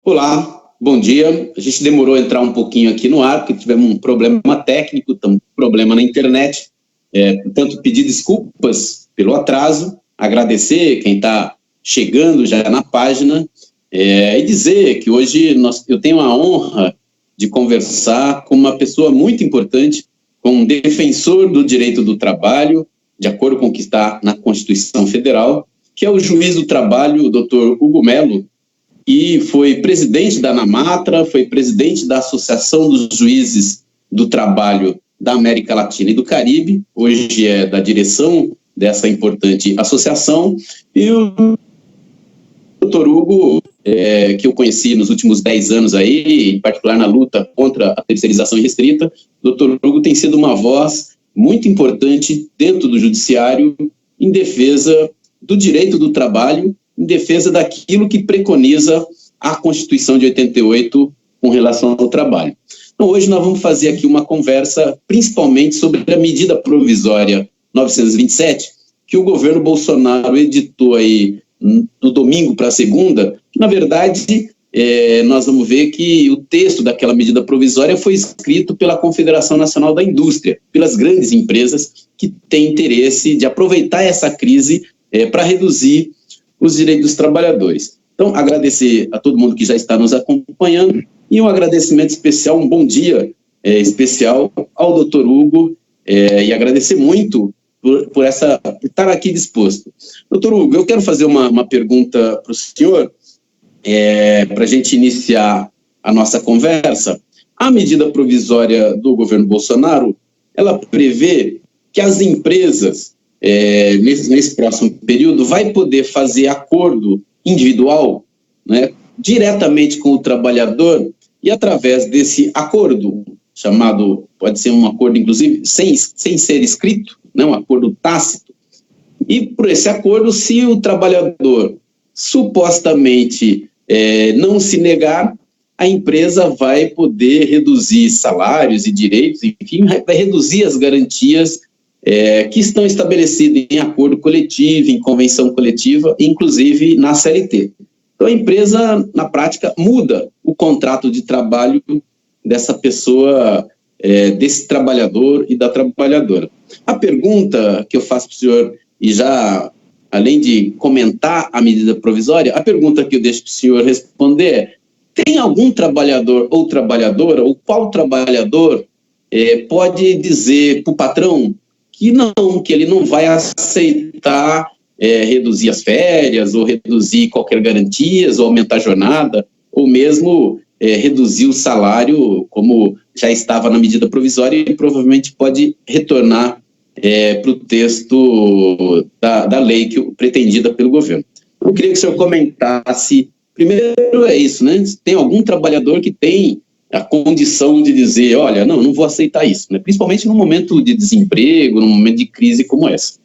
Olá, bom dia. A gente demorou a entrar um pouquinho aqui no ar, porque tivemos um problema técnico, um problema na internet. Portanto, pedir desculpas pelo atraso, agradecer quem está chegando já na página e dizer que hoje eu tenho a honra de conversar com uma pessoa muito importante, com um defensor do direito do trabalho, de acordo com o que está na Constituição Federal, que é o juiz do trabalho, o Dr. Hugo Melo, e foi presidente da ANAMATRA, foi presidente da Associação dos Juízes do Trabalho da América Latina e do Caribe, hoje é da direção dessa importante associação, e o Dr. Hugo, que eu conheci nos últimos 10 anos aí, em particular na luta contra a terceirização irrestrita, o Dr. Hugo tem sido uma voz muito importante dentro do judiciário em defesa do direito do trabalho, em defesa daquilo que preconiza a Constituição de 88 com relação ao trabalho. Então, hoje nós vamos fazer aqui uma conversa principalmente sobre a medida provisória 927, que o governo Bolsonaro editou aí do domingo para segunda. Na verdade, nós vamos ver que o texto daquela medida provisória foi escrito pela Confederação Nacional da Indústria, pelas grandes empresas que têm interesse de aproveitar essa crise para reduzir os direitos dos trabalhadores. Então, agradecer a todo mundo que já está nos acompanhando e um agradecimento especial, um bom dia especial ao Dr. Hugo e agradecer muito por estar aqui disposto. Dr. Hugo, eu quero fazer uma pergunta para o senhor, para a gente iniciar a nossa conversa. A medida provisória do governo Bolsonaro, ela prevê que as empresas nesse próximo período, vai poder fazer acordo individual, né, diretamente com o trabalhador, e através desse acordo, pode ser um acordo, inclusive, sem ser escrito, né, um acordo tácito, e por esse acordo, se o trabalhador supostamente não se negar, a empresa vai poder reduzir salários e direitos, enfim, vai reduzir as garantias que estão estabelecidos em acordo coletivo, em convenção coletiva, inclusive na CLT. Então, a empresa, na prática, muda o contrato de trabalho dessa pessoa, desse trabalhador e da trabalhadora. A pergunta que eu faço para o senhor, e já, além de comentar a medida provisória, a pergunta que eu deixo para o senhor responder tem algum trabalhador ou trabalhadora, ou qual trabalhador pode dizer para o patrão que ele não vai aceitar reduzir as férias, ou reduzir qualquer garantias, ou aumentar a jornada, ou mesmo reduzir o salário, como já estava na medida provisória, e provavelmente pode retornar para o texto da lei pretendida pelo governo. Eu queria que o senhor comentasse, primeiro isso, né? Tem algum trabalhador que tem a condição de dizer, olha, não vou aceitar isso, né? Principalmente num momento de desemprego, num momento de crise como essa.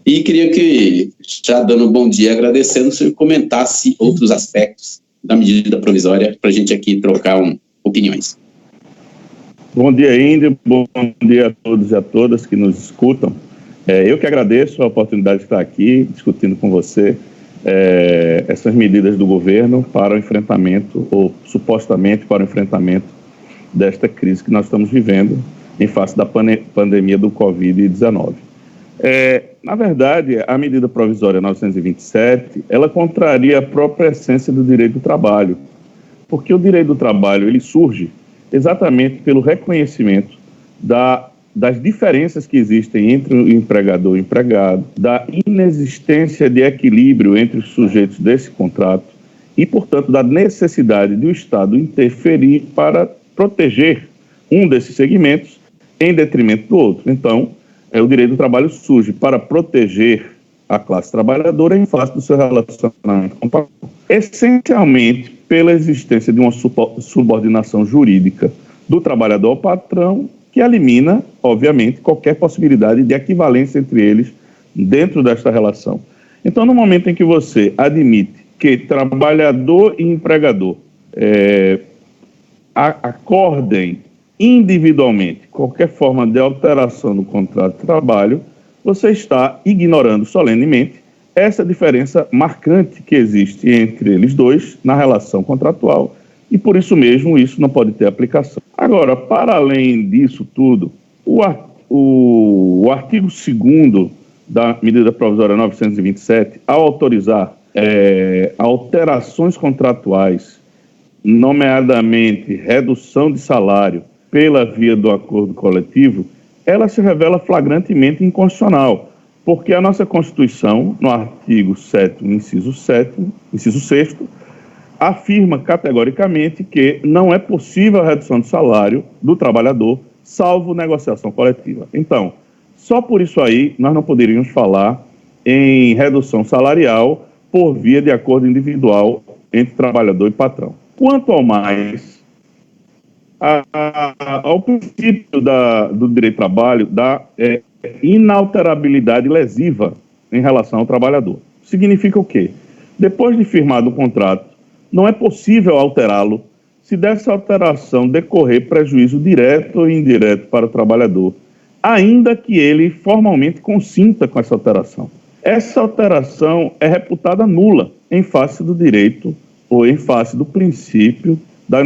E queria que, já dando um bom dia, agradecendo, o senhor comentasse outros aspectos da medida provisória para a gente aqui trocar opiniões. Bom dia, Índio, bom dia a todos e a todas que nos escutam. Eu que agradeço a oportunidade de estar aqui discutindo com você essas medidas do governo para o enfrentamento, ou supostamente para o enfrentamento desta crise que nós estamos vivendo em face da pandemia do Covid-19. Na verdade, a medida provisória 927, ela contraria a própria essência do direito do trabalho, porque o direito do trabalho ele surge exatamente pelo reconhecimento das diferenças que existem entre o empregador e o empregado, da inexistência de equilíbrio entre os sujeitos desse contrato e, portanto, da necessidade do Estado interferir para proteger um desses segmentos em detrimento do outro. Então, o direito do trabalho surge para proteger a classe trabalhadora em face do seu relacionamento com o patrão, essencialmente pela existência de uma subordinação jurídica do trabalhador ao patrão, que elimina, obviamente, qualquer possibilidade de equivalência entre eles dentro desta relação. Então, no momento em que você admite que trabalhador e empregador acordem individualmente qualquer forma de alteração no contrato de trabalho, você está ignorando solenemente essa diferença marcante que existe entre eles dois na relação contratual e por isso mesmo isso não pode ter aplicação. Agora, para além disso tudo, o artigo 2º da medida provisória 927, ao autorizar alterações contratuais, nomeadamente redução de salário pela via do acordo coletivo, ela se revela flagrantemente inconstitucional, porque a nossa Constituição, no artigo 7º, inciso 6º, afirma categoricamente que não é possível a redução de salário do trabalhador, salvo negociação coletiva. Então, só por isso aí, nós não poderíamos falar em redução salarial por via de acordo individual entre trabalhador e patrão. Quanto ao mais, ao princípio do direito do trabalho, da inalterabilidade lesiva em relação ao trabalhador. Significa o quê? Depois de firmado o contrato, não é possível alterá-lo se dessa alteração decorrer prejuízo direto ou indireto para o trabalhador, ainda que ele formalmente consinta com essa alteração. Essa alteração é reputada nula em face do direito ou em face do princípio da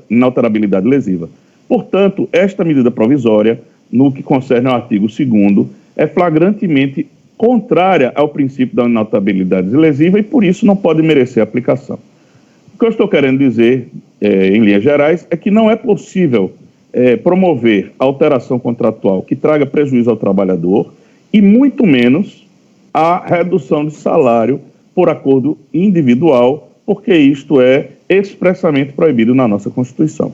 inalterabilidade lesiva. Portanto, esta medida provisória, no que concerne ao artigo 2º, é flagrantemente contrária ao princípio da inalterabilidade lesiva e, por isso, não pode merecer aplicação. O que eu estou querendo dizer, em linhas gerais, é que não é possível promover alteração contratual que traga prejuízo ao trabalhador e, muito menos, a redução de salário por acordo individual, porque isto é expressamente proibido na nossa Constituição.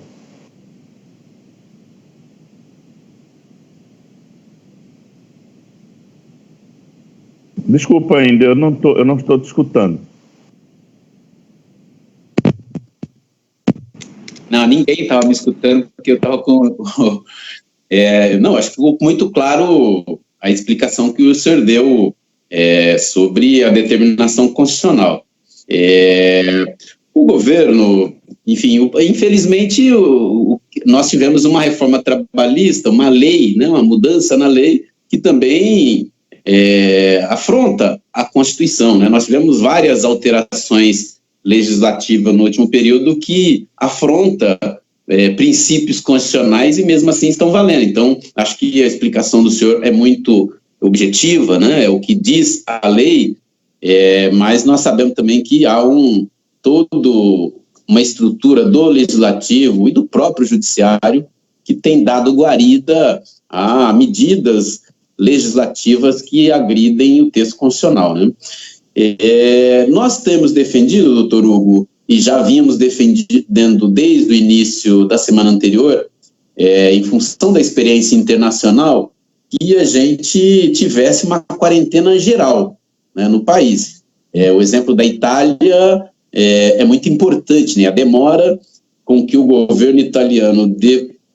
Desculpa ainda, eu não estou te escutando. Não, ninguém estava me escutando, porque eu estava com... não, acho que ficou muito claro a explicação que o senhor deu sobre a determinação constitucional. O governo, enfim, infelizmente, nós tivemos uma reforma trabalhista, uma lei, né, uma mudança na lei, que também afronta a Constituição, né? Nós tivemos várias alterações legislativas no último período que afronta princípios constitucionais e mesmo assim estão valendo. Então, acho que a explicação do senhor é muito objetiva, né? É o que diz a lei, mas nós sabemos também que há toda uma estrutura do legislativo e do próprio judiciário que tem dado guarida a medidas legislativas que agridem o texto constitucional, né? Nós temos defendido, doutor Hugo, e já vínhamos defendendo desde o início da semana anterior, em função da experiência internacional, que a gente tivesse uma quarentena geral, né, no país. O exemplo da Itália é muito importante, né? A demora com que o governo italiano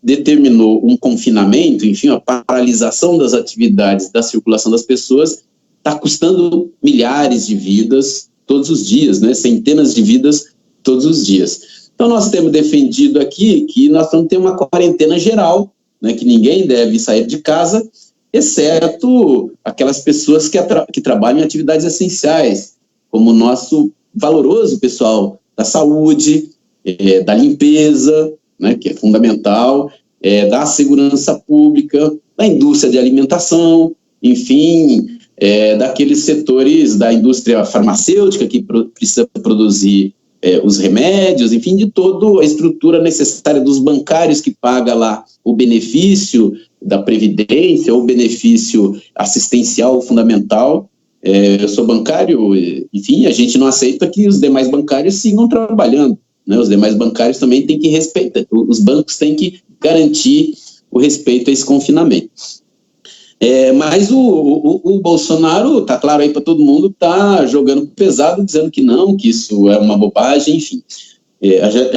determinou um confinamento, enfim, a paralisação das atividades, da circulação das pessoas, está custando milhares de vidas todos os dias, né? Centenas de vidas todos os dias. Então, nós temos defendido aqui que nós vamos ter uma quarentena geral, né, que ninguém deve sair de casa, exceto aquelas pessoas que trabalham em atividades essenciais, como o nosso valoroso pessoal da saúde, da limpeza, né, que é fundamental, da segurança pública, da indústria de alimentação, enfim, daqueles setores da indústria farmacêutica que precisa produzir os remédios, enfim, de toda a estrutura necessária dos bancários que paga lá o benefício da Previdência, ou benefício assistencial fundamental. Eu sou bancário, enfim, a gente não aceita que os demais bancários sigam trabalhando, né? Os demais bancários também têm que respeitar, os bancos têm que garantir o respeito a esse confinamento. Mas o Bolsonaro, está claro aí para todo mundo, está jogando pesado, dizendo que não, que isso é uma bobagem, enfim.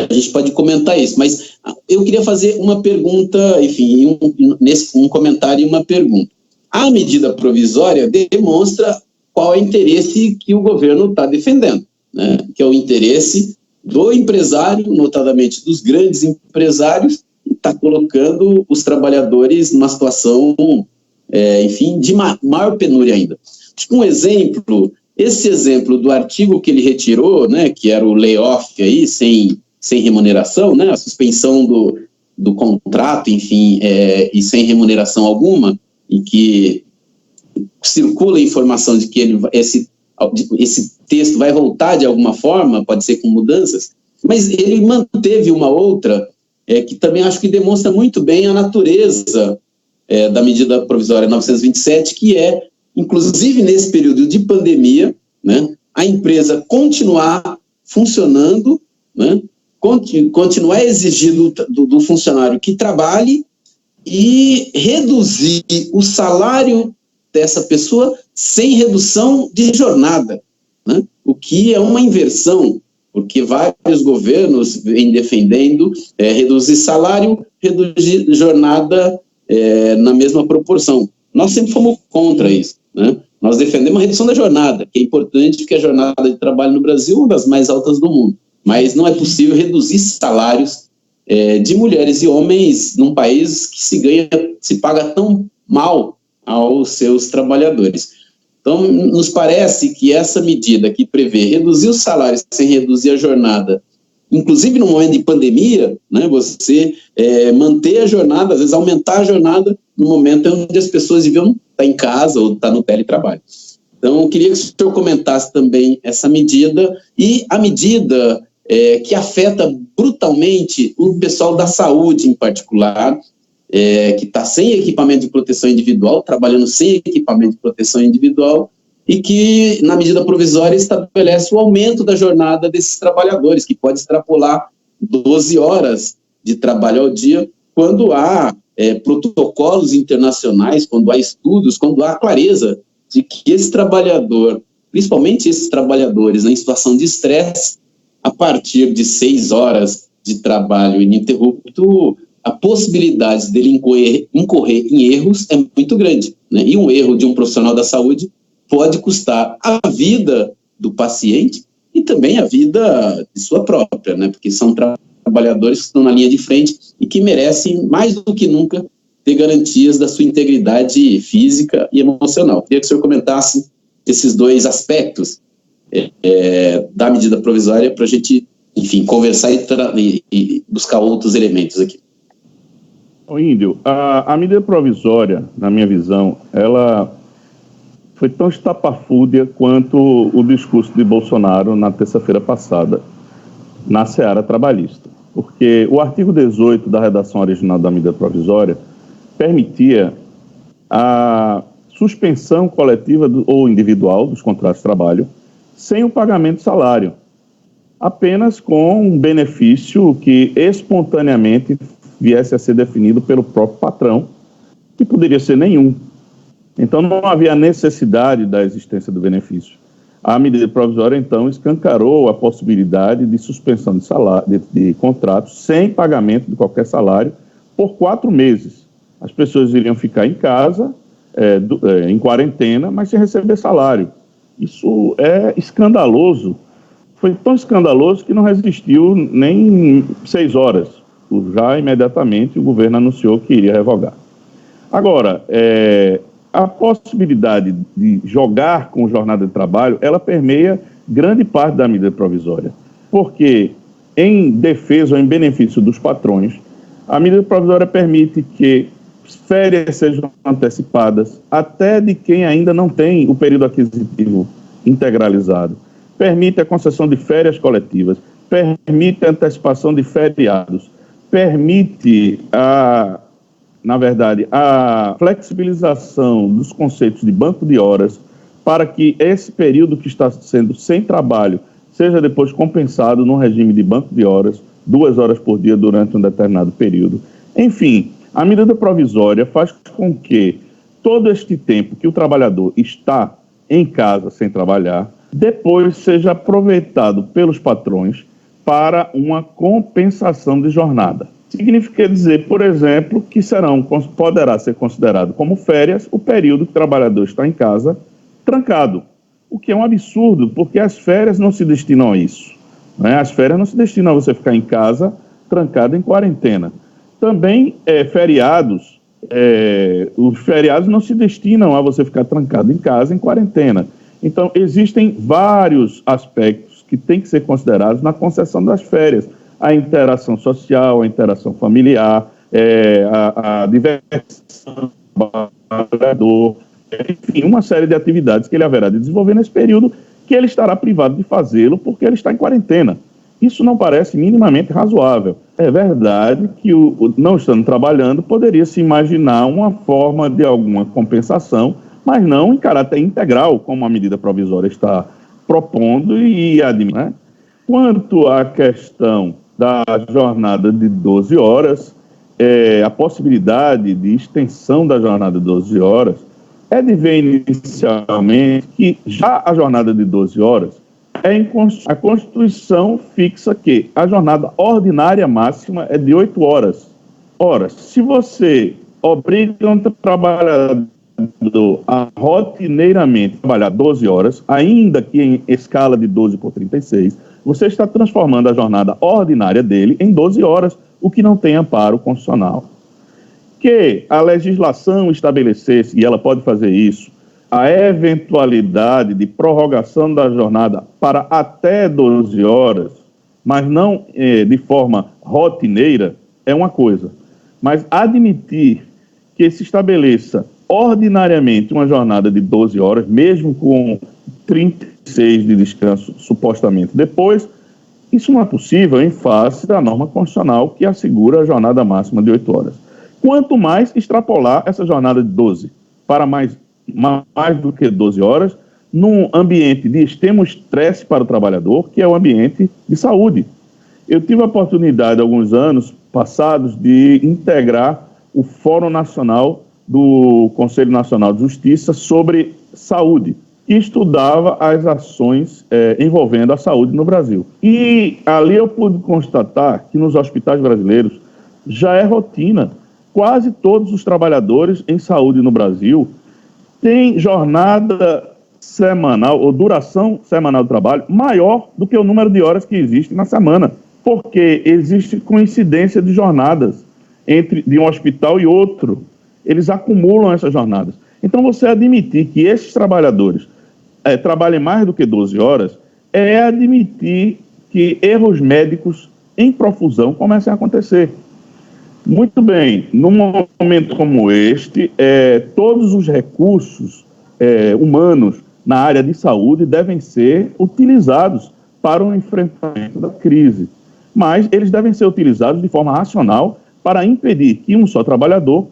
A gente pode comentar isso, mas eu queria fazer uma pergunta, enfim, um comentário e uma pergunta. A medida provisória demonstra qual é o interesse que o governo está defendendo, né? Que é o interesse do empresário, notadamente dos grandes empresários, que está colocando os trabalhadores numa situação, enfim, de maior penúria ainda. Um exemplo, esse exemplo do artigo que ele retirou, né, que era o layoff aí, sem sem remuneração, né, a suspensão do contrato, enfim, e sem remuneração alguma, e que circula a informação de que esse texto vai voltar de alguma forma, pode ser com mudanças, mas ele manteve uma outra, que também acho que demonstra muito bem a natureza da medida provisória 927, que é, inclusive nesse período de pandemia, né, a empresa continuar funcionando, né, continuar exigindo do funcionário que trabalhe e reduzir o salário dessa pessoa sem redução de jornada, né? O que é uma inversão, porque vários governos vêm defendendo reduzir salário, reduzir jornada na mesma proporção. Nós sempre fomos contra isso, né? Nós defendemos a redução da jornada, que é importante porque a jornada de trabalho no Brasil é uma das mais altas do mundo, mas não é possível reduzir salários de mulheres e homens num país que se paga tão mal aos seus trabalhadores. Então, nos parece que essa medida que prevê reduzir os salários sem reduzir a jornada, inclusive no momento de pandemia, né, você manter a jornada, às vezes aumentar a jornada no momento onde as pessoas deviam estar em casa ou estar no teletrabalho. Então, eu queria que o senhor comentasse também essa medida e a medida que afeta brutalmente o pessoal da saúde em particular, que está sem equipamento de proteção individual, trabalhando sem equipamento de proteção individual, e que, na medida provisória, estabelece o aumento da jornada desses trabalhadores, que pode extrapolar 12 horas de trabalho ao dia, quando há protocolos internacionais, quando há estudos, quando há clareza de que esse trabalhador, principalmente esses trabalhadores em situação de estresse, a partir de 6 horas de trabalho ininterrupto, a possibilidade dele incorrer em erros é muito grande, né? E um erro de um profissional da saúde pode custar a vida do paciente e também a vida de sua própria, né? Porque são trabalhadores que estão na linha de frente e que merecem, mais do que nunca, ter garantias da sua integridade física e emocional. Queria que o senhor comentasse esses dois aspectos da medida provisória para a gente, enfim, conversar e buscar outros elementos aqui. Índio, a medida provisória, na minha visão, ela foi tão estapafúrdia quanto o discurso de Bolsonaro na terça-feira passada, na seara trabalhista. Porque o artigo 18 da redação original da medida provisória permitia a suspensão coletiva ou individual dos contratos de trabalho sem o pagamento de salário, apenas com um benefício que espontaneamente viesse a ser definido pelo próprio patrão, que poderia ser nenhum. Então, não havia necessidade da existência do benefício. A medida provisória, então, escancarou a possibilidade de suspensão de salário, de contratos sem pagamento de qualquer salário por 4 meses. As pessoas iriam ficar em casa, em quarentena, mas sem receber salário. Isso é escandaloso. Foi tão escandaloso que não resistiu nem 6 horas. Já imediatamente o governo anunciou que iria revogar. Agora, a possibilidade de jogar com jornada de trabalho, ela permeia grande parte da medida provisória, porque em defesa ou em benefício dos patrões, a medida provisória permite que férias sejam antecipadas até de quem ainda não tem o período aquisitivo integralizado, permite a concessão de férias coletivas, permite a antecipação de feriados, permite a flexibilização dos conceitos de banco de horas para que esse período que está sendo sem trabalho seja depois compensado num regime de banco de horas, 2 horas por dia durante um determinado período. Enfim, a medida provisória faz com que todo este tempo que o trabalhador está em casa sem trabalhar, depois seja aproveitado pelos patrões para uma compensação de jornada. Significa dizer, por exemplo, que poderá ser considerado como férias o período que o trabalhador está em casa trancado, o que é um absurdo, porque as férias não se destinam a isso, né? As férias não se destinam a você ficar em casa trancado em quarentena. Também feriados, os feriados não se destinam a você ficar trancado em casa em quarentena. Então, existem vários aspectos que têm que ser considerados na concessão das férias. a interação social, a interação familiar, a diversão do trabalhador, enfim, uma série de atividades que ele haverá de desenvolver nesse período que ele estará privado de fazê-lo porque ele está em quarentena. Isso não parece minimamente razoável. É verdade que, não estando trabalhando, poderia-se imaginar uma forma de alguma compensação, mas não em caráter integral, como a medida provisória está propondo e admite, né? Quanto à questão da jornada de 12 horas, a possibilidade de extensão da jornada de 12 horas, é de ver inicialmente que já a jornada de 12 horas, a Constituição fixa que a jornada ordinária máxima é de 8 horas. Ora, se você obriga um trabalhador a rotineiramente trabalhar 12 horas, ainda que em escala de 12 por 36, você está transformando a jornada ordinária dele em 12 horas, o que não tem amparo constitucional. Que a legislação estabelecesse, e ela pode fazer isso, a eventualidade de prorrogação da jornada para até 12 horas, mas não de forma rotineira, é uma coisa. Mas admitir que se estabeleça ordinariamente uma jornada de 12 horas, mesmo com 36 de descanso, supostamente depois, isso não é possível em face da norma constitucional que assegura a jornada máxima de 8 horas. Quanto mais extrapolar essa jornada de 12 para mais do que 12 horas, num ambiente de extremo estresse para o trabalhador, que é o ambiente de saúde. Eu tive a oportunidade, alguns anos passados, de integrar o Fórum Nacional do Conselho Nacional de Justiça sobre saúde, que estudava as ações envolvendo a saúde no Brasil. E ali eu pude constatar que nos hospitais brasileiros já é rotina. Quase todos os trabalhadores em saúde no Brasil têm jornada semanal ou duração semanal de trabalho maior do que o número de horas que existe na semana, porque existe coincidência de jornadas de um hospital e outro. Eles acumulam essas jornadas. Então, você admitir que esses trabalhadores trabalhem mais do que 12 horas é admitir que erros médicos em profusão comecem a acontecer. Muito bem, num momento como este, todos os recursos humanos na área de saúde devem ser utilizados para o enfrentamento da crise, mas eles devem ser utilizados de forma racional para impedir que um só trabalhador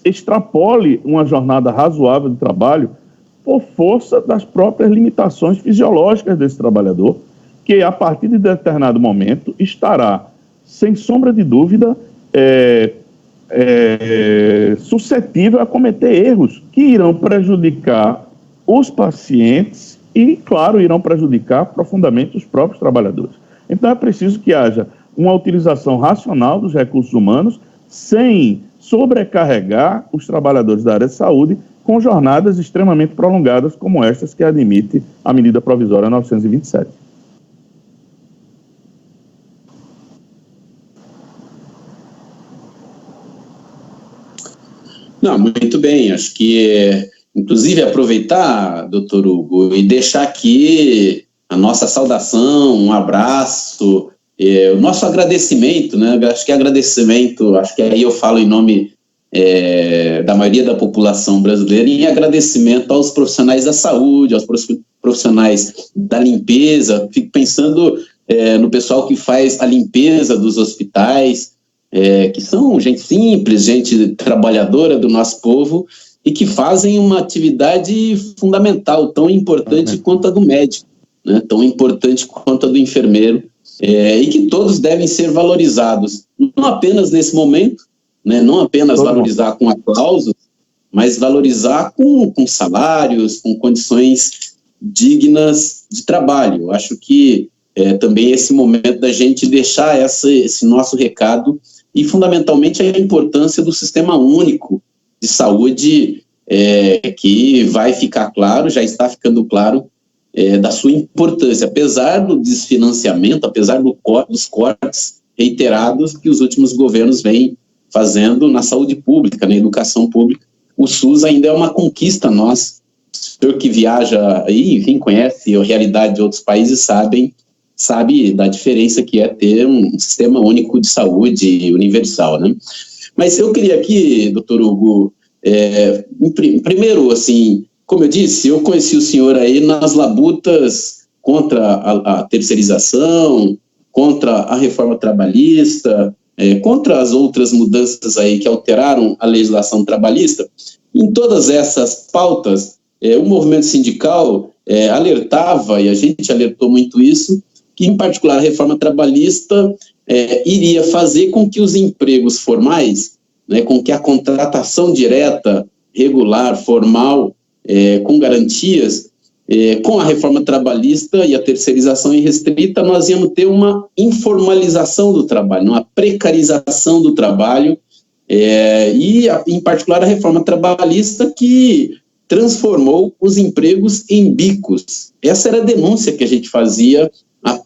extrapole uma jornada razoável de trabalho por força das próprias limitações fisiológicas desse trabalhador, que a partir de determinado momento estará, sem sombra de dúvida, suscetível a cometer erros que irão prejudicar os pacientes e, claro, irão prejudicar profundamente os próprios trabalhadores. Então é preciso que haja uma utilização racional dos recursos humanos sem sobrecarregar os trabalhadores da área de saúde com jornadas extremamente prolongadas como estas que admite a medida provisória 927. Não, muito bem, acho que, inclusive, aproveitar, doutor Hugo, e deixar aqui a nossa saudação, um abraço, o nosso agradecimento, né? Acho que acho que aí eu falo em nome da maioria da população brasileira, em agradecimento aos profissionais da saúde, aos profissionais da limpeza. Fico pensando no pessoal que faz a limpeza dos hospitais, que são gente simples, gente trabalhadora do nosso povo e que fazem uma atividade fundamental, tão importante quanto a do médico, né? Tão importante quanto a do enfermeiro, e que todos devem ser valorizados, não apenas nesse momento, né? Não apenas valorizar com aplausos, mas valorizar com salários, com condições dignas de trabalho. Eu acho que também esse momento da gente deixar esse nosso recado e, fundamentalmente, a importância do sistema único de saúde, que vai ficar claro, já está ficando claro, da sua importância, apesar do desfinanciamento, apesar dos cortes reiterados que os últimos governos vêm fazendo na saúde pública, na educação pública. O SUS ainda é uma conquista nossa. O senhor que viaja aí, enfim, conhece a realidade de outros países, sabe sabe da diferença que é ter um sistema único de saúde universal, né? Mas eu queria aqui, doutor Hugo, primeiro, assim, como eu disse, eu conheci o senhor aí nas labutas contra a terceirização, contra a reforma trabalhista, contra as outras mudanças aí que alteraram a legislação trabalhista. Em todas essas pautas, o movimento sindical alertava, e a gente alertou muito isso, que, em particular, a reforma trabalhista iria fazer com que os empregos formais, né, com que a contratação direta, regular, formal, com garantias, com a reforma trabalhista e a terceirização irrestrita, nós íamos ter uma informalização do trabalho, uma precarização do trabalho, e, em particular, a reforma trabalhista que transformou os empregos em bicos. Essa era a denúncia que a gente fazia há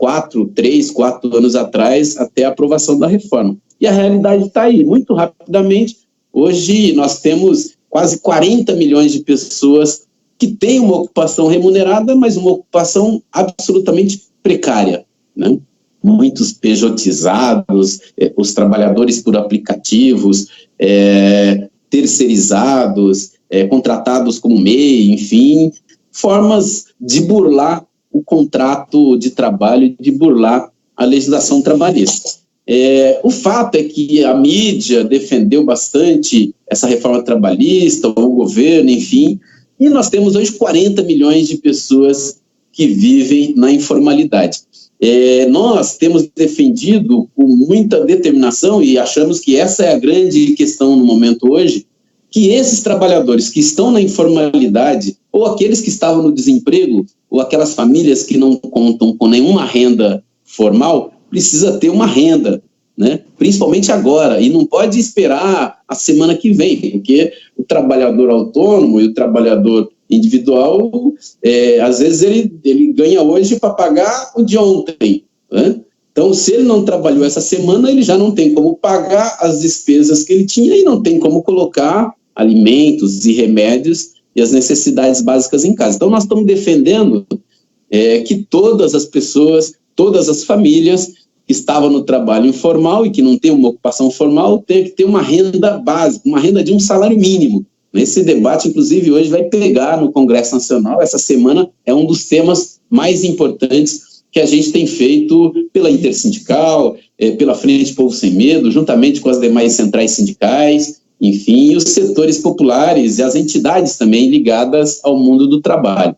3, 4 anos atrás, até a aprovação da reforma. E a realidade está aí, muito rapidamente. Hoje nós temos quase 40 milhões de pessoas que têm uma ocupação remunerada, mas uma ocupação absolutamente precária, né? Muitos pejotizados, os trabalhadores por aplicativos, terceirizados, contratados como MEI, enfim, formas de burlar o contrato de trabalho, de burlar a legislação trabalhista. O fato é que a mídia defendeu bastante essa reforma trabalhista, o governo, enfim, e nós temos hoje 40 milhões de pessoas que vivem na informalidade. Nós temos defendido com muita determinação, e achamos que essa é a grande questão no momento hoje, que esses trabalhadores que estão na informalidade, ou aqueles que estavam no desemprego, ou aquelas famílias que não contam com nenhuma renda formal, precisa ter uma renda, né? Principalmente agora, e não pode esperar a semana que vem, porque o trabalhador autônomo e o trabalhador individual, às vezes ele ganha hoje para pagar o de ontem, né? Então, se ele não trabalhou essa semana, ele já não tem como pagar as despesas que ele tinha e não tem como colocar alimentos e remédios e as necessidades básicas em casa. Então, nós estamos defendendo que todas as pessoas, todas as famílias que estavam no trabalho informal e que não têm uma ocupação formal, tenham que ter uma renda básica, uma renda de um salário mínimo. Esse debate, inclusive, hoje vai pegar no Congresso Nacional. Essa semana é um dos temas mais importantes que a gente tem feito pela Intersindical, pela Frente Povo Sem Medo, juntamente com as demais centrais sindicais, enfim, e os setores populares e as entidades também ligadas ao mundo do trabalho.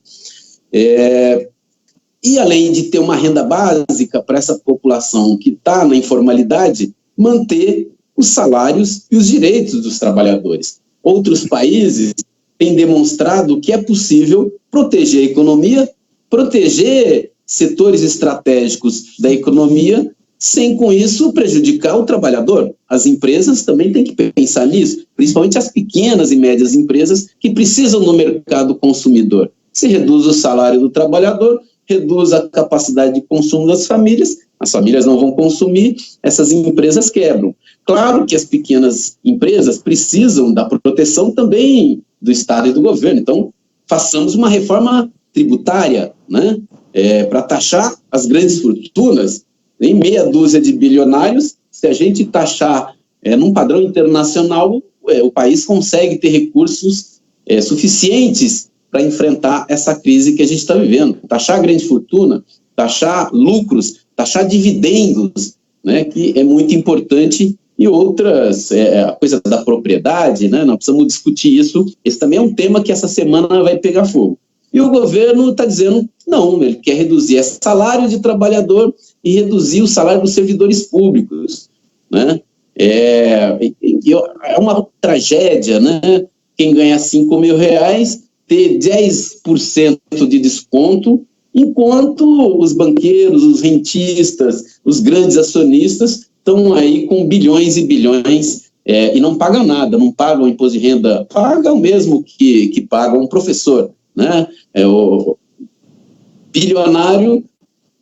E além de ter uma renda básica para essa população que está na informalidade, manter os salários e os direitos dos trabalhadores. Outros países têm demonstrado que é possível proteger a economia, proteger setores estratégicos da economia, sem com isso prejudicar o trabalhador. As empresas também têm que pensar nisso, principalmente as pequenas e médias empresas que precisam no mercado consumidor. Se reduz o salário do trabalhador, reduz a capacidade de consumo das famílias, as famílias não vão consumir, essas empresas quebram. Claro que as pequenas empresas precisam da proteção também do Estado e do governo, então façamos uma reforma tributária, né, para taxar as grandes fortunas. Em meia dúzia de bilionários, se a gente taxar num padrão internacional, o país consegue ter recursos suficientes para enfrentar essa crise que a gente está vivendo. Taxar grande fortuna, taxar lucros, taxar dividendos, né, que é muito importante, e outras, a coisa da propriedade, né, nós precisamos discutir isso. Esse também é um tema que essa semana vai pegar fogo. E o governo está dizendo, não, ele quer reduzir esse salário de trabalhador e reduzir o salário dos servidores públicos, né? É uma tragédia, né? Quem ganha R$5.000 ter 10% de desconto, enquanto os banqueiros, os rentistas, os grandes acionistas estão aí com bilhões e bilhões e não pagam nada, não pagam imposto de renda, pagam mesmo que pagam um professor, né? O bilionário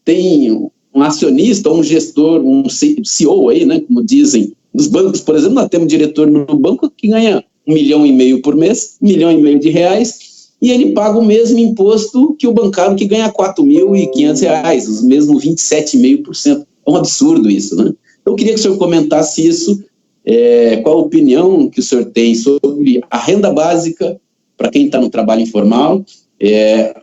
tem um acionista, um gestor, um CEO aí, né, como dizem, nos bancos, por exemplo, nós temos um diretor no banco que ganha R$1,5 milhão por mês, R$1,5 milhão de reais, e ele paga o mesmo imposto que o bancário que ganha R$4.500, os mesmos 27,5%. É um absurdo isso, né? Eu queria que o senhor comentasse isso, qual a opinião que o senhor tem sobre a renda básica para quem está no trabalho informal,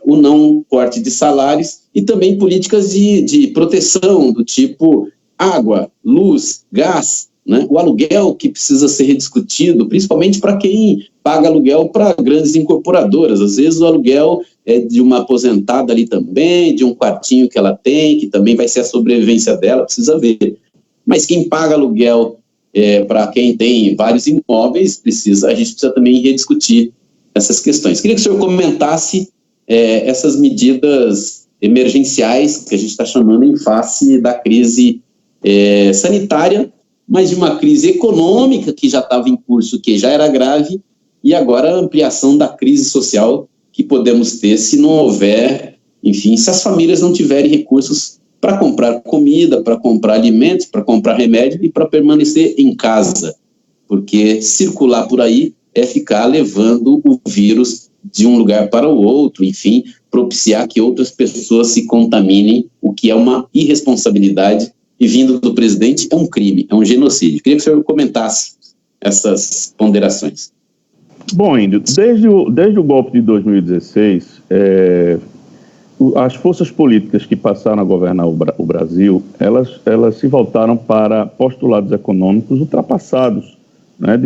o não corte de salários e também políticas de proteção do tipo água, luz, gás, né? O aluguel que precisa ser rediscutido, principalmente para quem paga aluguel para grandes incorporadoras. Às vezes o aluguel é de uma aposentada ali também, de um quartinho que ela tem, que também vai ser a sobrevivência dela, precisa ver. Mas quem paga aluguel para quem tem vários imóveis, a gente precisa também rediscutir essas questões. Queria que o senhor comentasse essas medidas emergenciais que a gente está chamando em face da crise sanitária, mas de uma crise econômica que já estava em curso, que já era grave, e agora a ampliação da crise social que podemos ter se não houver, enfim, se as famílias não tiverem recursos para comprar comida, para comprar alimentos, para comprar remédio e para permanecer em casa, porque circular por aí é ficar levando o vírus de um lugar para o outro, enfim, propiciar que outras pessoas se contaminem, o que é uma irresponsabilidade e vindo do presidente é um crime, é um genocídio. Queria que o senhor comentasse essas ponderações. Bom, Índio, desde o golpe de 2016, as forças políticas que passaram a governar o Brasil, elas se voltaram para postulados econômicos ultrapassados, né,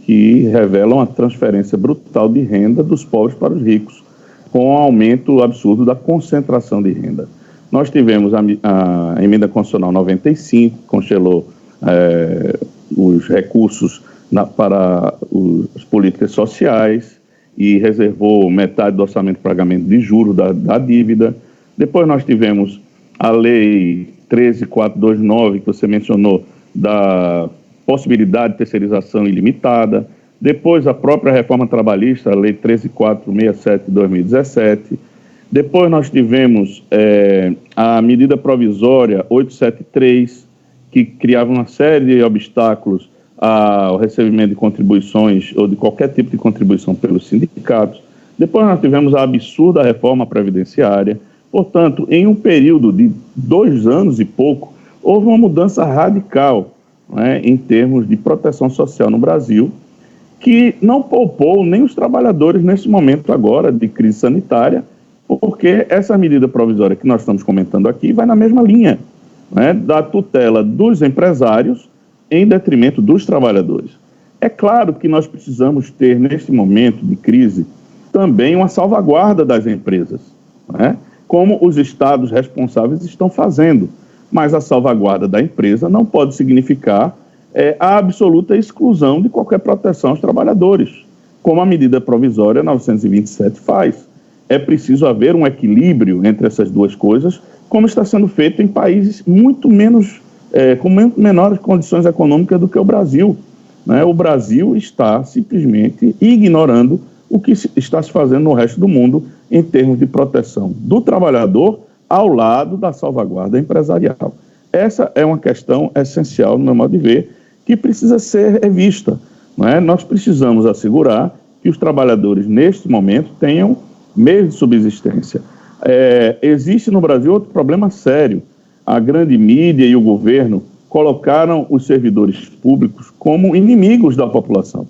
que revelam a transferência brutal de renda dos pobres para os ricos, com o aumento absurdo da concentração de renda. Nós tivemos a Emenda Constitucional 95, que congelou os recursos para as políticas sociais e reservou metade do orçamento para pagamento de juros da dívida. Depois nós tivemos a Lei 13.429, que você mencionou, da possibilidade de terceirização ilimitada. Depois a própria reforma trabalhista, a Lei 13.467 de 2017. Depois nós tivemos a medida provisória 873, que criava uma série de obstáculos ao recebimento de contribuições ou de qualquer tipo de contribuição pelos sindicatos. Depois nós tivemos a absurda reforma previdenciária. Portanto, em um período de 2 anos e pouco, houve uma mudança radical, né, em termos de proteção social no Brasil, que não poupou nem os trabalhadores nesse momento agora de crise sanitária, porque essa medida provisória que nós estamos comentando aqui vai na mesma linha, né, da tutela dos empresários em detrimento dos trabalhadores. É claro que nós precisamos ter, neste momento de crise, também uma salvaguarda das empresas, né, como os estados responsáveis estão fazendo, mas a salvaguarda da empresa não pode significar a absoluta exclusão de qualquer proteção aos trabalhadores, como a medida provisória 927 faz. É preciso haver um equilíbrio entre essas duas coisas, como está sendo feito em países muito menos, com muito menores condições econômicas do que o Brasil, né? O Brasil está simplesmente ignorando o que está se fazendo no resto do mundo em termos de proteção do trabalhador ao lado da salvaguarda empresarial. Essa é uma questão essencial, no meu modo de ver, que precisa ser revista, não é? Nós precisamos assegurar que os trabalhadores, neste momento, tenham meios de subsistência. Existe no Brasil outro problema sério. A grande mídia e o governo colocaram os servidores públicos como inimigos da população,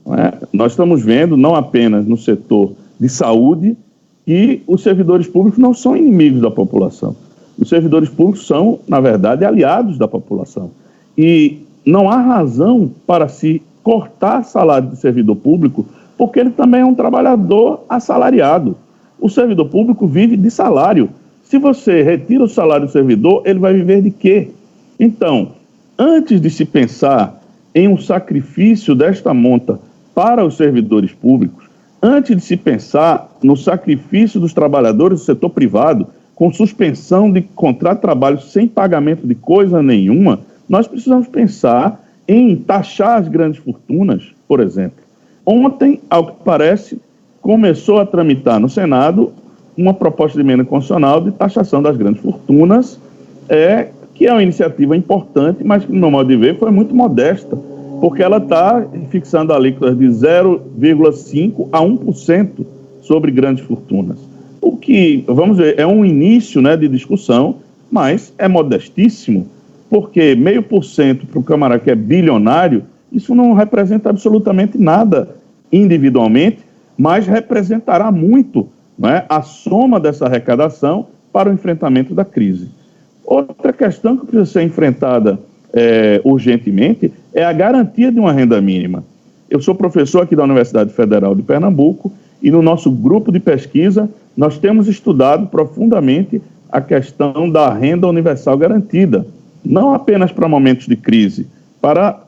não é? Nós estamos vendo, não apenas no setor de saúde, que os servidores públicos não são inimigos da população. Os servidores públicos são, na verdade, aliados da população. E não há razão para se cortar salário do servidor público, porque ele também é um trabalhador assalariado. O servidor público vive de salário. Se você retira o salário do servidor, ele vai viver de quê? Então, antes de se pensar em um sacrifício desta monta para os servidores públicos, antes de se pensar no sacrifício dos trabalhadores do setor privado, com suspensão de contrato de trabalho sem pagamento de coisa nenhuma, nós precisamos pensar em taxar as grandes fortunas, por exemplo. Ontem, ao que parece, começou a tramitar no Senado uma proposta de emenda constitucional de taxação das grandes fortunas, que é uma iniciativa importante, mas que, no meu modo de ver, foi muito modesta, porque ela está fixando alíquotas de 0,5% a 1% sobre grandes fortunas. O que, vamos ver, é um início, né, de discussão, mas é modestíssimo, porque 0,5% para o camarada que é bilionário, isso não representa absolutamente nada individualmente, mas representará muito, né, a soma dessa arrecadação para o enfrentamento da crise. Outra questão que precisa ser enfrentada urgentemente é a garantia de uma renda mínima. Eu sou professor aqui da Universidade Federal de Pernambuco e no nosso grupo de pesquisa nós temos estudado profundamente a questão da renda universal garantida, não apenas para momentos de crise, para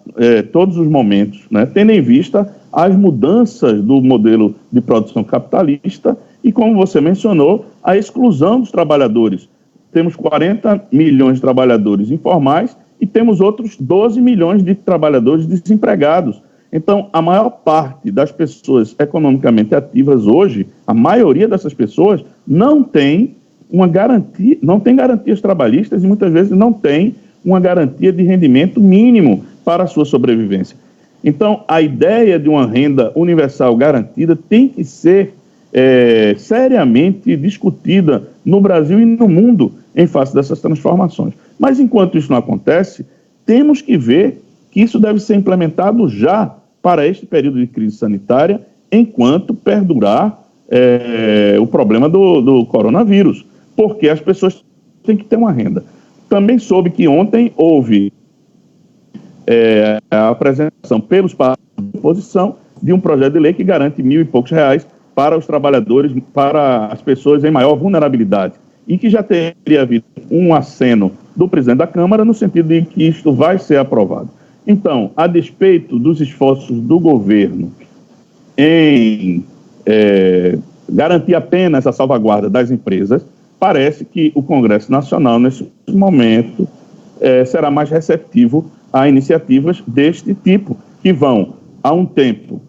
todos os momentos, né, tendo em vista as mudanças do modelo de produção capitalista e, como você mencionou, a exclusão dos trabalhadores. Temos 40 milhões de trabalhadores informais e temos outros 12 milhões de trabalhadores desempregados. Então, a maior parte das pessoas economicamente ativas hoje, a maioria dessas pessoas não tem uma garantia, não tem garantias trabalhistas e muitas vezes não tem uma garantia de rendimento mínimo para a sua sobrevivência. Então, a ideia de uma renda universal garantida tem que ser seriamente discutida no Brasil e no mundo em face dessas transformações. Mas, enquanto isso não acontece, temos que ver que isso deve ser implementado já para este período de crise sanitária, enquanto perdurar o problema do coronavírus, porque as pessoas têm que ter uma renda. Também soube que ontem houve a apresentação pelos partidos de oposição de um projeto de lei que garante R$1.000 e poucos para os trabalhadores, para as pessoas em maior vulnerabilidade, e que já teria havido um aceno do presidente da Câmara no sentido de que isto vai ser aprovado. Então, a despeito dos esforços do governo em garantir apenas a salvaguarda das empresas, parece que o Congresso Nacional, nesse momento, será mais receptivo a iniciativas deste tipo, que vão, a um tempo,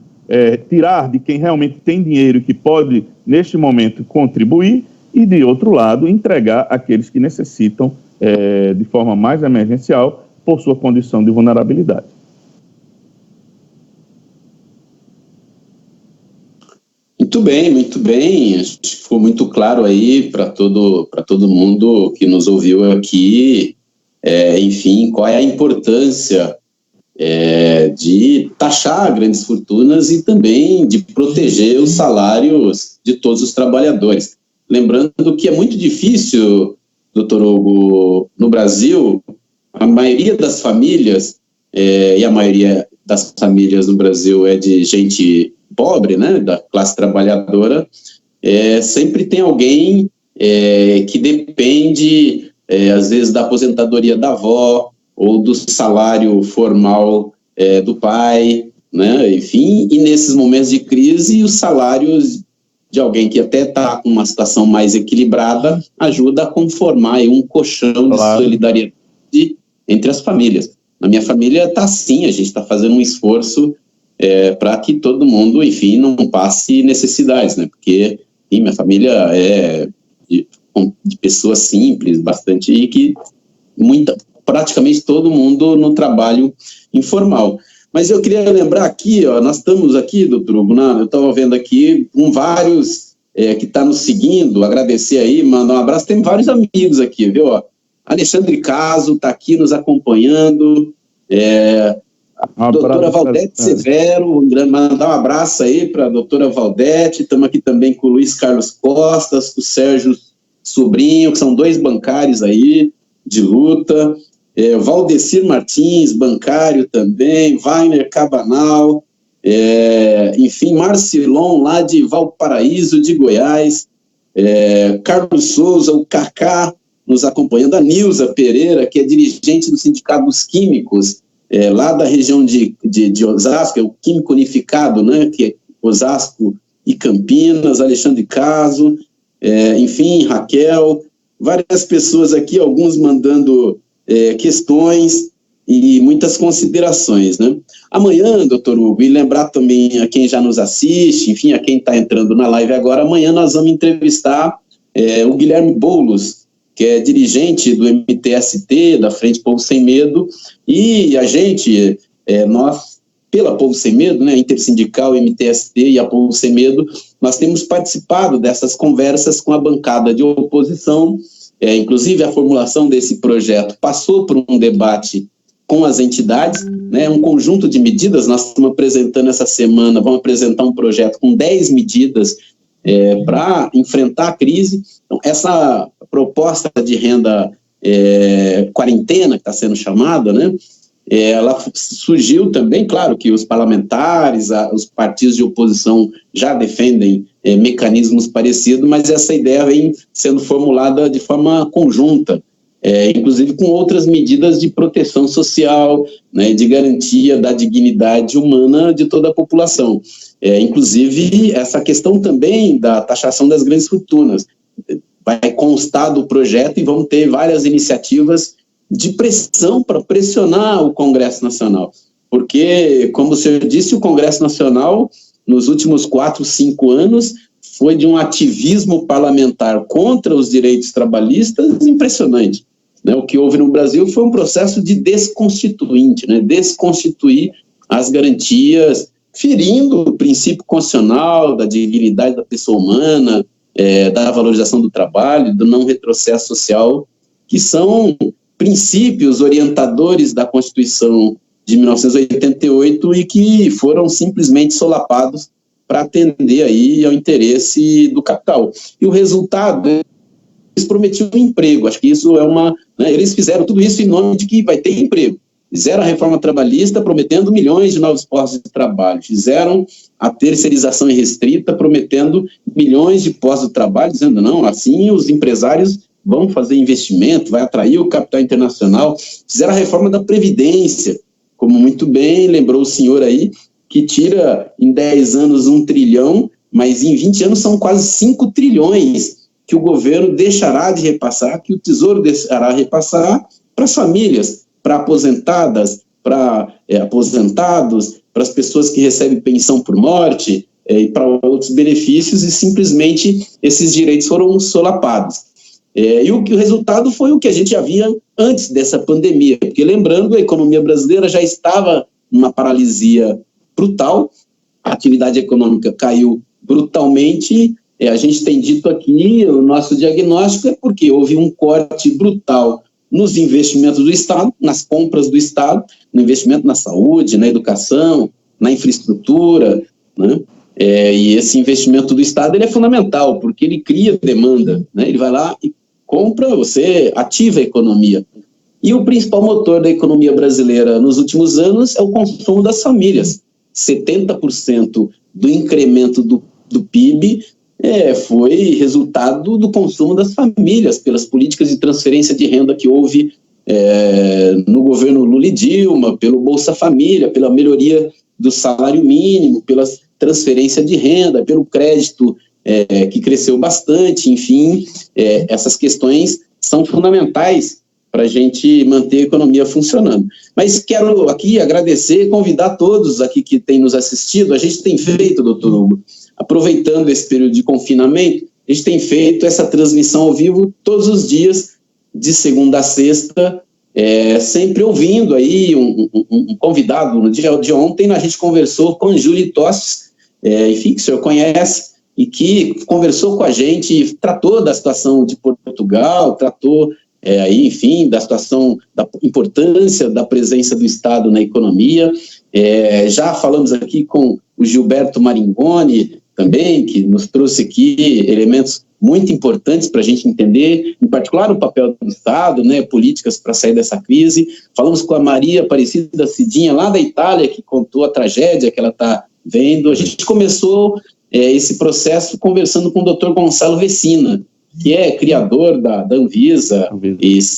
tirar de quem realmente tem dinheiro e que pode, neste momento, contribuir, e, de outro lado, entregar àqueles que necessitam de forma mais emergencial por sua condição de vulnerabilidade. Muito bem, muito bem. Acho que ficou muito claro aí para todo mundo que nos ouviu aqui, enfim, qual é a importância de taxar grandes fortunas e também de proteger os salários de todos os trabalhadores. Lembrando que é muito difícil, doutor Hugo, no Brasil, a maioria das famílias, e a maioria das famílias no Brasil é de gente pobre, né, da classe trabalhadora, sempre tem alguém que depende, às vezes, da aposentadoria da avó ou do salário formal do pai, né, enfim, e nesses momentos de crise, os salários de alguém que até está com uma situação mais equilibrada ajuda a conformar aí um colchão de solidariedade entre as famílias. Na minha família está assim, a gente está fazendo um esforço para que todo mundo, enfim, não passe necessidades, né? Porque minha família é de pessoas simples, bastante, e que praticamente todo mundo no trabalho informal. Mas eu queria lembrar aqui, ó, nós estamos aqui, doutor Hugo, eu estava vendo aqui com vários que estão nos seguindo, agradecer aí, mandar um abraço, tem vários amigos aqui, viu? Ó, Alexandre Caso está aqui nos acompanhando, a doutora Valdete Severo, mandar um abraço aí para a doutora Valdete, estamos aqui também com o Luiz Carlos Costas, com o Sérgio Sobrinho, que são 2 bancários aí de luta, Valdecir Martins, bancário também, Wagner Cabanal, enfim, Marcilon, lá de Valparaíso, de Goiás, Carlos Souza, o Cacá, nos acompanhando, a Nilza Pereira, que é dirigente do Sindicato dos Químicos, lá da região de Osasco, é o Químico Unificado, né, que é Osasco e Campinas, Alexandre Caso, enfim, Raquel, várias pessoas aqui, alguns mandando questões e muitas considerações, né? Amanhã, doutor Hugo, e lembrar também a quem já nos assiste, enfim, a quem está entrando na live agora, amanhã nós vamos entrevistar o Guilherme Boulos, que é dirigente do MTST, da Frente Povo Sem Medo, e a gente, nós pela Povo Sem Medo, né, Intersindical, MTST e a Povo Sem Medo, nós temos participado dessas conversas com a bancada de oposição. Inclusive, a formulação desse projeto passou por um debate com as entidades, né, um conjunto de medidas. Nós estamos apresentando essa semana, vamos apresentar um projeto com 10 medidas para enfrentar a crise. Então, essa proposta de renda quarentena, que está sendo chamada, né, ela surgiu também, claro que os parlamentares, os partidos de oposição já defendem mecanismos parecidos, mas essa ideia vem sendo formulada de forma conjunta, inclusive com outras medidas de proteção social, né, de garantia da dignidade humana de toda a população. Inclusive, essa questão também da taxação das grandes fortunas vai constar do projeto e vão ter várias iniciativas de pressão para pressionar o Congresso Nacional. Porque, como o senhor disse, o Congresso Nacional, nos últimos 4, 5 anos, foi de um ativismo parlamentar contra os direitos trabalhistas impressionante. Né? O que houve no Brasil foi um processo de desconstituinte, né? Desconstituir as garantias, ferindo o princípio constitucional da dignidade da pessoa humana, da valorização do trabalho, do não retrocesso social, que são princípios orientadores da Constituição de 1988 e que foram simplesmente solapados para atender aí ao interesse do capital. E o resultado, eles prometiam um emprego. Acho que isso eles fizeram tudo isso em nome de que vai ter emprego. Fizeram a reforma trabalhista prometendo milhões de novos postos de trabalho. Fizeram a terceirização irrestrita prometendo milhões de postos de trabalho, dizendo não, assim os empresários vão fazer investimento, vai atrair o capital internacional. Fizeram a reforma da Previdência, como muito bem lembrou o senhor aí, que tira em 10 anos 1 trilhão, mas em 20 anos são quase 5 trilhões que o governo deixará de repassar, que o Tesouro deixará de repassar para as famílias, para aposentadas, para aposentados, para as pessoas que recebem pensão por morte e para outros benefícios, e simplesmente esses direitos foram solapados. E o resultado foi o que a gente já via antes dessa pandemia, porque lembrando, a economia brasileira já estava numa paralisia brutal, a atividade econômica caiu brutalmente. A gente tem dito aqui, o nosso diagnóstico é porque houve um corte brutal nos investimentos do Estado, nas compras do Estado, no investimento na saúde, na educação, na infraestrutura, né? E esse investimento do Estado ele é fundamental, porque ele cria demanda, né? Ele vai lá e compra, você ativa a economia. E o principal motor da economia brasileira nos últimos anos é o consumo das famílias. 70% do incremento do PIB foi resultado do consumo das famílias, pelas políticas de transferência de renda que houve no governo Lula e Dilma, pelo Bolsa Família, pela melhoria do salário mínimo, pela transferência de renda, pelo crédito que cresceu bastante. Enfim, essas questões são fundamentais para a gente manter a economia funcionando. Mas quero aqui agradecer e convidar todos aqui que têm nos assistido. A gente tem feito, doutor Hugo, aproveitando esse período de confinamento, a gente tem feito essa transmissão ao vivo todos os dias, de segunda a sexta, sempre ouvindo aí um convidado. No dia de ontem a gente conversou com Júlio Tostes, enfim, que o senhor conhece, e que conversou com a gente, tratou da situação de Portugal, tratou aí, enfim, da situação, da importância da presença do Estado na economia. Já falamos aqui com o Gilberto Maringoni também, que nos trouxe aqui elementos muito importantes para a gente entender, em particular o papel do Estado, né, políticas para sair dessa crise. Falamos com a Maria Aparecida Cidinha, lá da Itália, que contou a tragédia que ela está vendo. A gente começou esse processo conversando com o Dr. Gonçalo Vecina, que é criador da Anvisa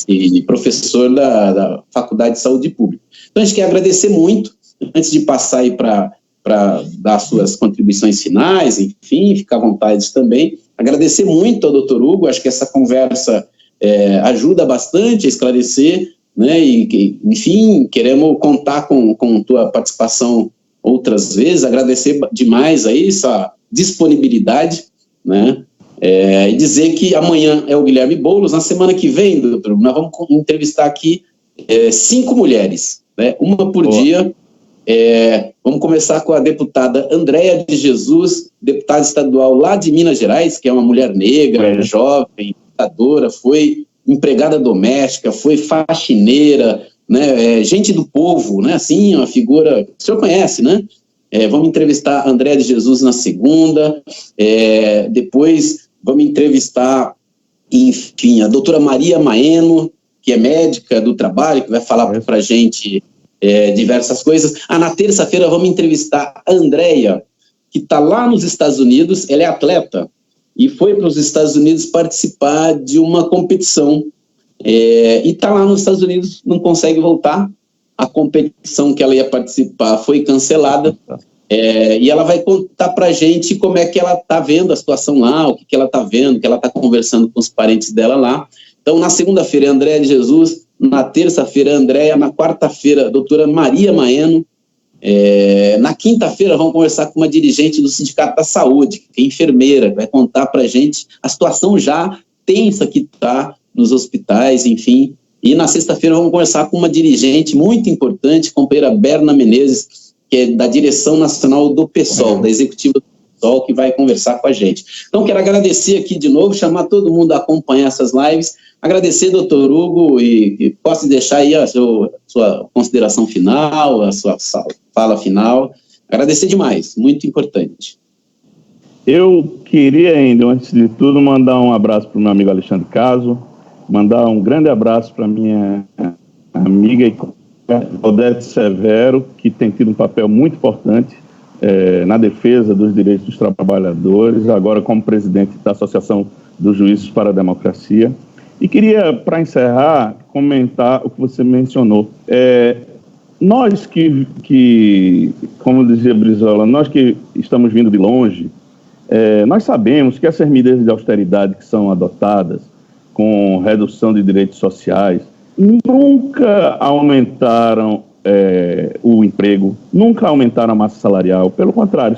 e professor da Faculdade de Saúde Pública. Então, a gente quer agradecer muito, antes de passar aí para dar suas contribuições finais, enfim, ficar à vontade também, agradecer muito ao Dr. Hugo. Acho que essa conversa ajuda bastante a esclarecer, né, e, enfim, queremos contar com tua participação outras vezes, agradecer demais aí essa disponibilidade, né, e dizer que amanhã é o Guilherme Boulos. Na semana que vem, doutor, nós vamos entrevistar aqui 5 mulheres, né, uma por dia, Vamos começar com a deputada Andréia de Jesus, deputada estadual lá de Minas Gerais, que é uma mulher negra, jovem, lutadora, foi empregada doméstica, foi faxineira, né, gente do povo, né, assim, uma figura que o senhor conhece, né? Vamos entrevistar a Andréia de Jesus na segunda, depois vamos entrevistar, enfim, a doutora Maria Maeno, que é médica do trabalho, que vai falar para a gente diversas coisas. Na terça-feira vamos entrevistar a Andréia, que está lá nos Estados Unidos, ela é atleta, e foi para os Estados Unidos participar de uma competição, e está lá nos Estados Unidos, não consegue voltar, a competição que ela ia participar foi cancelada, e ela vai contar para a gente como é que ela está vendo a situação lá, o que ela está vendo, que ela está conversando com os parentes dela lá. Então, na segunda-feira, Andréia de Jesus, na terça-feira, Andréia, na quarta-feira, a doutora Maria Maeno, na quinta-feira, vamos conversar com uma dirigente do Sindicato da Saúde, que é enfermeira, que vai contar para a gente a situação já tensa que está nos hospitais, enfim. E na sexta-feira, vamos conversar com uma dirigente muito importante, companheira Berna Menezes, que é da direção nacional do PSOL, da executiva do PSOL, que vai conversar com a gente. Então, quero agradecer aqui de novo, chamar todo mundo a acompanhar essas lives, agradecer, doutor Hugo, e posso deixar aí a sua consideração final, a sua fala final. Agradecer demais, muito importante. Eu queria ainda, antes de tudo, mandar um abraço para o meu amigo Alexandre Caso, mandar um grande abraço para minha amiga e Odete Severo, que tem tido um papel muito importante na defesa dos direitos dos trabalhadores, agora como presidente da Associação dos Juízes para a Democracia. E queria, para encerrar, comentar o que você mencionou. Nós que, como dizia Brizola, nós que estamos vindo de longe, nós sabemos que essas medidas de austeridade que são adotadas, com redução de direitos sociais, nunca aumentaram o emprego, nunca aumentaram a massa salarial. Pelo contrário,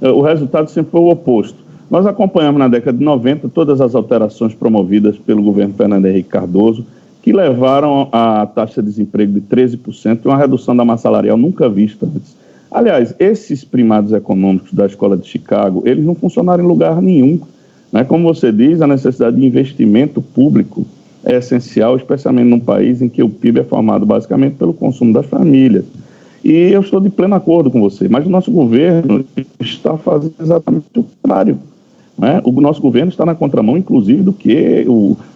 o resultado sempre foi o oposto. Nós acompanhamos na década de 90 todas as alterações promovidas pelo governo Fernando Henrique Cardoso, que levaram a taxa de desemprego de 13% e uma redução da massa salarial nunca vista antes. Aliás, esses primados econômicos da Escola de Chicago, eles não funcionaram em lugar nenhum, né? Como você diz, a necessidade de investimento público é essencial, especialmente num país em que o PIB é formado basicamente pelo consumo das famílias. E eu estou de pleno acordo com você, mas o nosso governo está fazendo exatamente o contrário. O nosso governo está na contramão, inclusive, do que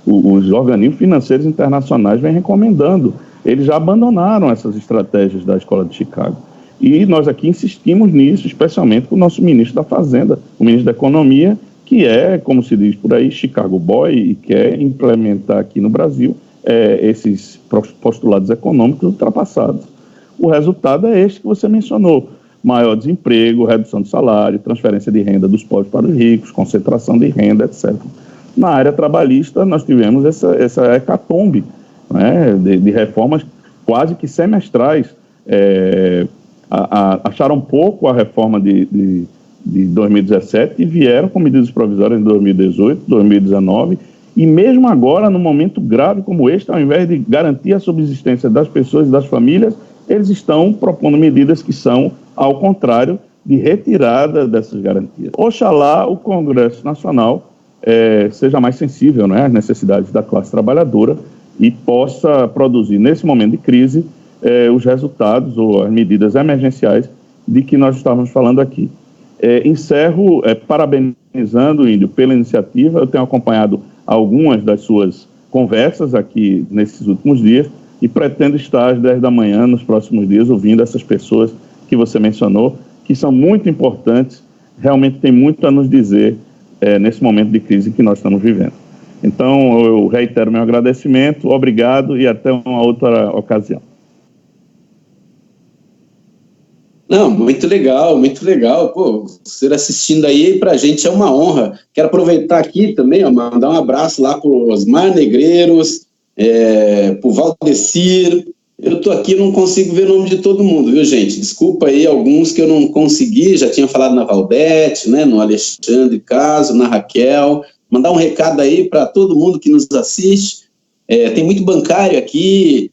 os organismos financeiros internacionais vêm recomendando. Eles já abandonaram essas estratégias da Escola de Chicago. E nós aqui insistimos nisso, especialmente com o nosso ministro da Fazenda, o ministro da Economia, que é, como se diz por aí, Chicago Boy, e quer implementar aqui no Brasil esses postulados econômicos ultrapassados. O resultado é este que você mencionou: maior desemprego, redução de salário, transferência de renda dos pobres para os ricos, concentração de renda, etc. Na área trabalhista, nós tivemos essa hecatombe, né, de reformas quase que semestrais. Acharam pouco a reforma de 2017 e vieram com medidas provisórias em 2018, 2019, e mesmo agora, num momento grave como este, ao invés de garantir a subsistência das pessoas e das famílias, eles estão propondo medidas que são, ao contrário, de retirada dessas garantias. Oxalá o Congresso Nacional seja mais sensível, né, às necessidades da classe trabalhadora e possa produzir, nesse momento de crise, os resultados ou as medidas emergenciais de que nós estávamos falando aqui. Encerro parabenizando, Índio, pela iniciativa. Eu tenho acompanhado algumas das suas conversas aqui nesses últimos dias e pretendo estar às 10 da manhã nos próximos dias ouvindo essas pessoas que você mencionou, que são muito importantes, realmente tem muito a nos dizer nesse momento de crise que nós estamos vivendo. Então, eu reitero meu agradecimento, obrigado e até uma outra ocasião. Não, muito legal, muito legal. Pô, você assistindo aí, pra gente é uma honra. Quero aproveitar aqui também, mandar um abraço lá pro Osmar Negreiros, pro Valdecir. Eu tô aqui, não consigo ver o nome de todo mundo, viu, gente? Desculpa aí alguns que eu não consegui, já tinha falado na Valdete, né, no Alexandre Caso, na Raquel. Mandar um recado aí para todo mundo que nos assiste. Tem muito bancário aqui,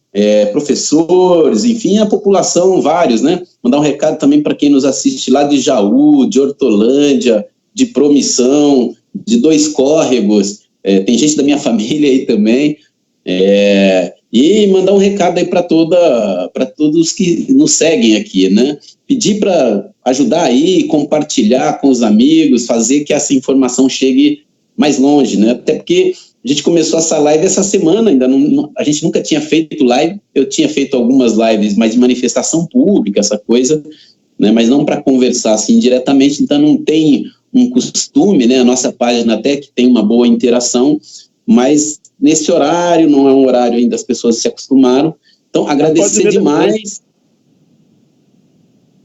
professores, enfim, a população, vários, né? Mandar um recado também para quem nos assiste lá de Jaú, de Hortolândia, de Promissão, de Dois Córregos, tem gente da minha família aí também, e mandar um recado aí para todos que nos seguem aqui, né? Pedir para ajudar aí, compartilhar com os amigos, fazer que essa informação chegue mais longe, né? Até porque a gente começou essa live essa semana, ainda a gente nunca tinha feito live, eu tinha feito algumas lives, mas de manifestação pública, essa coisa, né? Mas não para conversar assim diretamente, então não tem um costume, né? A nossa página até que tem uma boa interação, mas nesse horário, não é um horário ainda, as pessoas se acostumaram, então agradecer demais.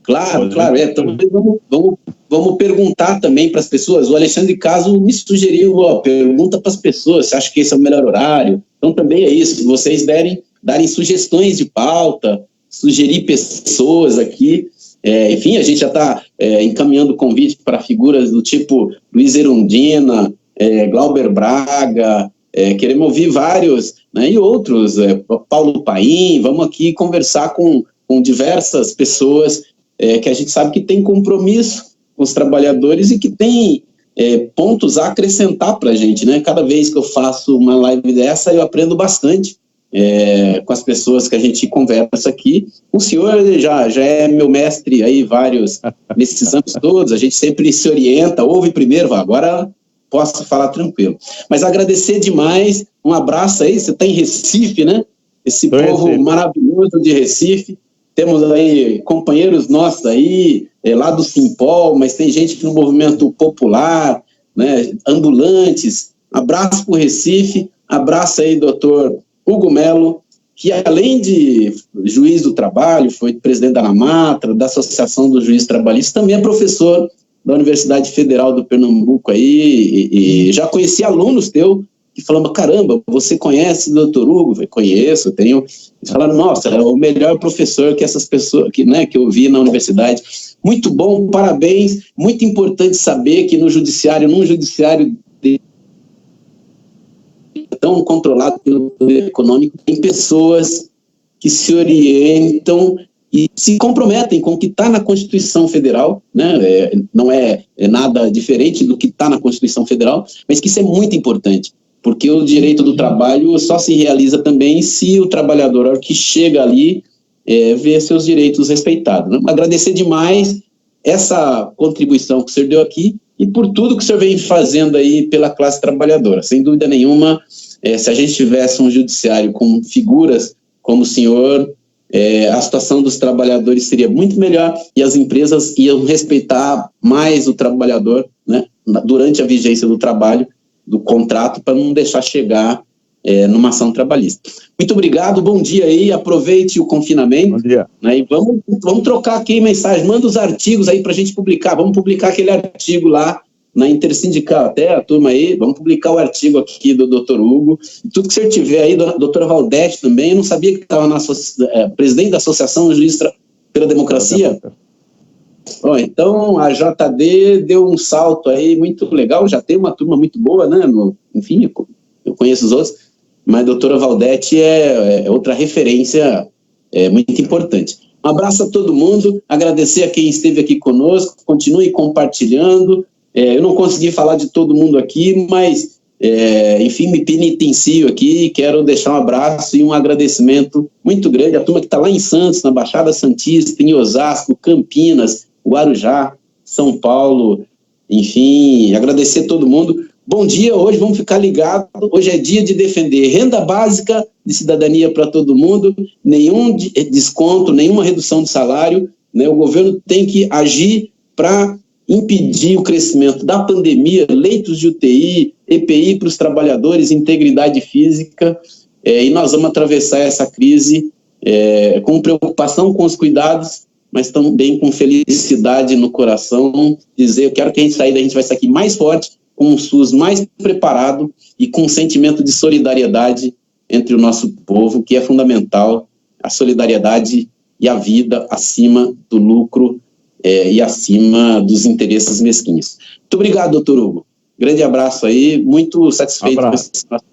Claro, então vamos perguntar também para as pessoas. O Alexandre Caso me sugeriu, pergunta para as pessoas, você acha que esse é o melhor horário? Então também é isso, vocês darem sugestões de pauta, sugerir pessoas aqui, enfim, a gente já está encaminhando convite para figuras do tipo Luiz Erundina, Glauber Braga, queremos ouvir vários, né, e outros, Paulo Paim, vamos aqui conversar com diversas pessoas que a gente sabe que tem compromisso com os trabalhadores e que tem pontos a acrescentar para a gente, né? Cada vez que eu faço uma live dessa, eu aprendo bastante com as pessoas que a gente conversa aqui. O senhor já é meu mestre aí nesses anos todos, a gente sempre se orienta, ouve primeiro, agora posso falar tranquilo. Mas agradecer demais, um abraço aí, você está em Recife, né? Esse povo maravilhoso de Recife. Temos aí companheiros nossos aí, lá do Simpol, mas tem gente no movimento popular, né, ambulantes. Abraço para o Recife, abraço aí, doutor Hugo Melo, que além de juiz do trabalho, foi presidente da ANAMATRA, da Associação dos Juízes Trabalhistas, também é professor da Universidade Federal do Pernambuco aí, e já conheci alunos teus que falaram, caramba, você conhece o doutor Hugo? Eu conheço, tenho... Eles falaram, nossa, é o melhor professor que essas pessoas, que eu vi na universidade. Muito bom, parabéns, muito importante saber que num judiciário tão controlado pelo poder econômico, tem pessoas que se orientam e se comprometem com o que está na Constituição Federal, né? Não é nada diferente do que está na Constituição Federal, mas que isso é muito importante. Porque o direito do trabalho só se realiza também se o trabalhador que chega ali vê seus direitos respeitados, né? Agradecer demais essa contribuição que o senhor deu aqui e por tudo que o senhor vem fazendo aí pela classe trabalhadora. Sem dúvida nenhuma, se a gente tivesse um judiciário com figuras como o senhor, a situação dos trabalhadores seria muito melhor e as empresas iam respeitar mais o trabalhador, né, durante a vigência do trabalho, do contrato, para não deixar chegar numa ação trabalhista. Muito obrigado, bom dia aí, aproveite o confinamento. Bom dia. Né, e vamos trocar aqui mensagem, manda os artigos aí para a gente publicar, vamos publicar aquele artigo lá na Intersindical, até a turma aí, vamos publicar o artigo aqui do Dr. Hugo, e tudo que você tiver aí, doutora Valdete também, eu não sabia que estava presidente da Associação Juiz pela Democracia. Então, a JD deu um salto aí muito legal, já tem uma turma muito boa, né? Enfim, eu conheço os outros, mas a doutora Valdete é outra referência muito importante. Um abraço a todo mundo, agradecer a quem esteve aqui conosco, continue compartilhando. Eu não consegui falar de todo mundo aqui, mas, enfim, me penitencio aqui, quero deixar um abraço e um agradecimento muito grande à turma que está lá em Santos, na Baixada Santista, em Osasco, Campinas, Guarujá, São Paulo, enfim, agradecer a todo mundo. Bom dia, hoje vamos ficar ligados, hoje é dia de defender renda básica de cidadania para todo mundo, nenhum desconto, nenhuma redução de salário, né? O governo tem que agir para impedir o crescimento da pandemia, leitos de UTI, EPI para os trabalhadores, integridade física, e nós vamos atravessar essa crise com preocupação com os cuidados, mas também com felicidade no coração, dizer, eu quero que a gente vai sair aqui mais forte, com um SUS mais preparado e com um sentimento de solidariedade entre o nosso povo, que é fundamental, a solidariedade e a vida acima do lucro e acima dos interesses mesquinhos. Muito obrigado, doutor Hugo. Grande abraço aí, muito satisfeito com esse espaço.